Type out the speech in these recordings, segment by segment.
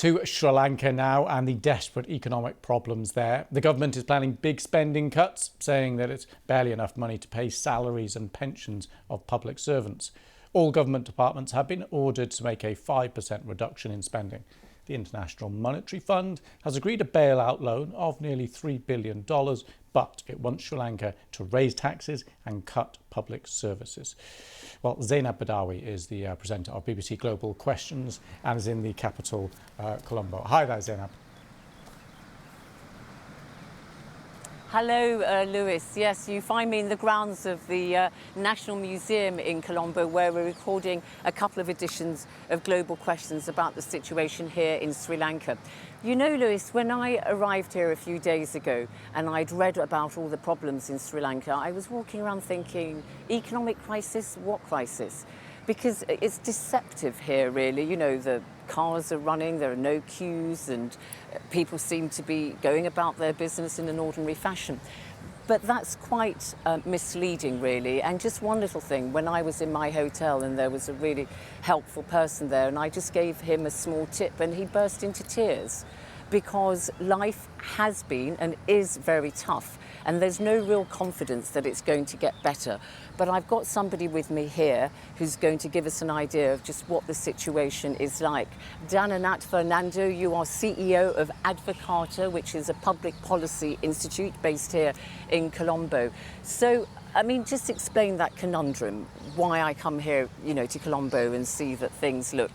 To Sri Lanka now and the desperate economic problems there. The government is planning big spending cuts, saying that it's barely enough money to pay salaries and pensions of public servants. All government departments have been ordered to make a 5% reduction in spending. The International Monetary Fund has agreed a bailout loan of nearly $3 billion, but it wants Sri Lanka to raise taxes and cut public services. Well, Zainab Badawi is the presenter of BBC Global Questions and is in the capital, Colombo. Hi there, Zainab. Hello, Lewis. Yes, you find me in the grounds of the National Museum in Colombo, where we're recording a couple of editions of Global Questions about the situation here in Sri Lanka. You know, Lewis, when I arrived here a few days ago and I'd read about all the problems in Sri Lanka, I was walking around thinking, economic crisis? What crisis? Because it's deceptive here, really. You know, the cars are running, there are no queues, and people seem to be going about their business in an ordinary fashion. But that's quite misleading, really. And just one little thing, when I was in my hotel and there was a really helpful person there, and I just gave him a small tip and he burst into tears, because life has been and is very tough. And there's no real confidence that it's going to get better. But I've got somebody with me here who's going to give us an idea of just what the situation is like. Dananat Fernando, you are CEO of Advocata, which is a public policy institute based here in Colombo. So, I mean, just explain that conundrum, why I come here, you know, to Colombo and see that things look,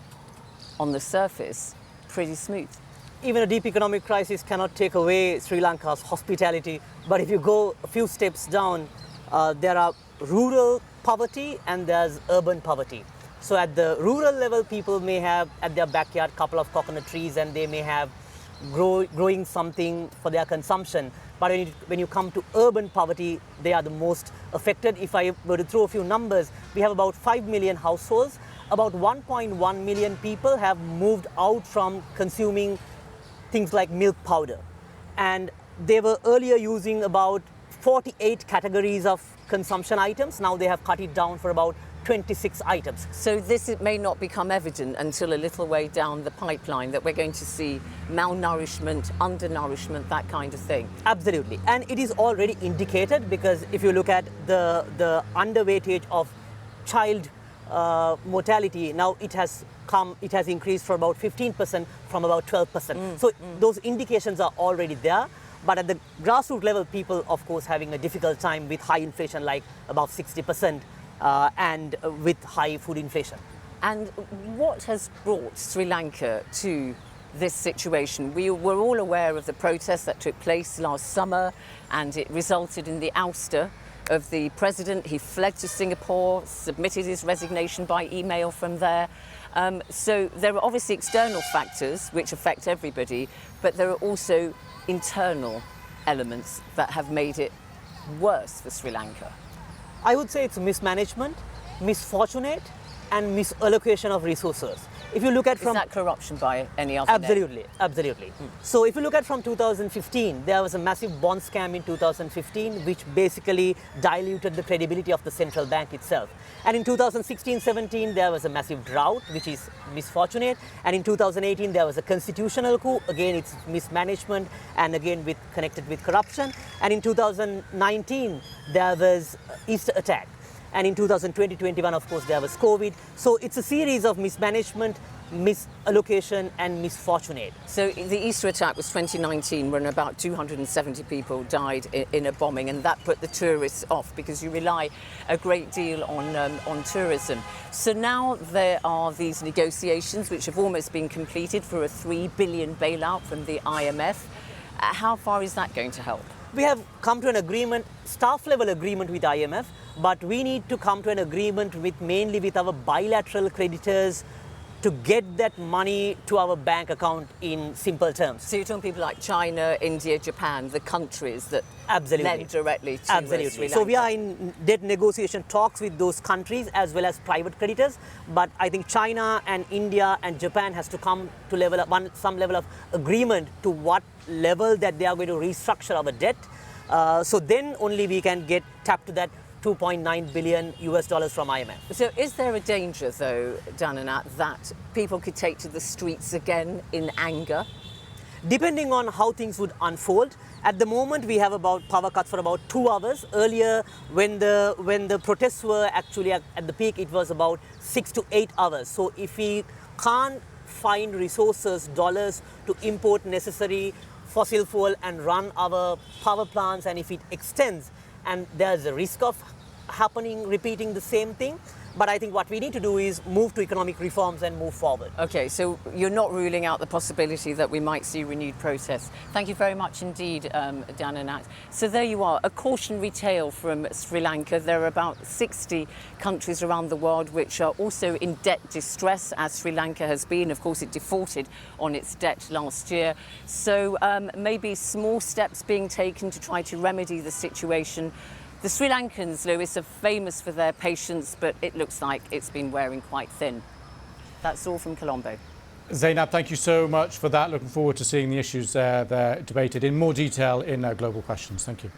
on the surface, pretty smooth. Even a deep economic crisis cannot take away Sri Lanka's hospitality. But if you go a few steps down, there are rural poverty and there's urban poverty. So at the rural level, people may have at their backyard a couple of coconut trees and they may have growing something for their consumption. But when you come to urban poverty, they are the most affected. If I were to throw a few numbers, we have about 5 million households. About 1.1 million people have moved out from consuming things like milk powder. And they were earlier using about 48 categories of consumption items. Now they have cut it down for about 26 items. So this may not become evident until a little way down the pipeline, that we're going to see malnourishment, undernourishment, that kind of thing. Absolutely. And it is already indicated, because if you look at the underweightage of child mortality, now it has increased for about 15% from about 12%. So those indications are already there. But at the grassroots level, people, of course, having a difficult time with high inflation, like about 60%, and with high food inflation. And what has brought Sri Lanka to this situation? We were all aware of the protests that took place last summer, and it resulted in the ouster of the president. He fled to Singapore, submitted his resignation by email from there. So there are obviously external factors which affect everybody, but there are also internal elements that have made it worse for Sri Lanka. I would say it's mismanagement, misfortunate, and misallocation of resources. If you look at Is that corruption by any other Absolutely, name? absolutely. So if you look at from 2015, there was a massive bond scam in 2015, which basically diluted the credibility of the central bank itself. And in 2016-17, there was a massive drought, which is misfortunate. And in 2018, there was a constitutional coup. Again, it's mismanagement, and again connected with corruption. And in 2019, there was Easter attack. And in 2020-21, of course, there was COVID. So it's a series of mismanagement, misallocation, and misfortunate. So the Easter attack was 2019, when about 270 people died in a bombing, and that put the tourists off, because you rely a great deal on tourism. So now there are these negotiations which have almost been completed for a $3 billion bailout from the IMF. How far is that going to help? We have come to an agreement, staff level agreement with IMF, but we need to come to an agreement mainly with our bilateral creditors to get that money to our bank account in simple terms. So you're talking people like China, India, Japan, the countries that lend directly to Sri Lanka. So we are in debt negotiation talks with those countries as well as private creditors. But I think China and India and Japan has to come to some level of agreement to what level that they are going to restructure our debt. So then only we can tap to that $2.9 billion US dollars from IMF. So is there a danger, though, Dananat, that people could take to the streets again in anger? Depending on how things would unfold. At the moment, we have about power cuts for about 2 hours. Earlier, when the protests were actually at the peak, it was about 6 to 8 hours. So if we can't find resources, dollars to import necessary fossil fuel and run our power plants, and if it extends, and there's a risk of repeating the same thing. But I think what we need to do is move to economic reforms and move forward. OK, so you're not ruling out the possibility that we might see renewed protests. Thank you very much indeed, Dananat. So there you are, a cautionary tale from Sri Lanka. There are about 60 countries around the world which are also in debt distress, as Sri Lanka has been. Of course, it defaulted on its debt last year. So maybe small steps being taken to try to remedy the situation. The Sri Lankans, Lewis, are famous for their patience, but it looks like it's been wearing quite thin. That's all from Colombo. Zainab, thank you so much for that. Looking forward to seeing the issues there debated in more detail in Global Questions. Thank you.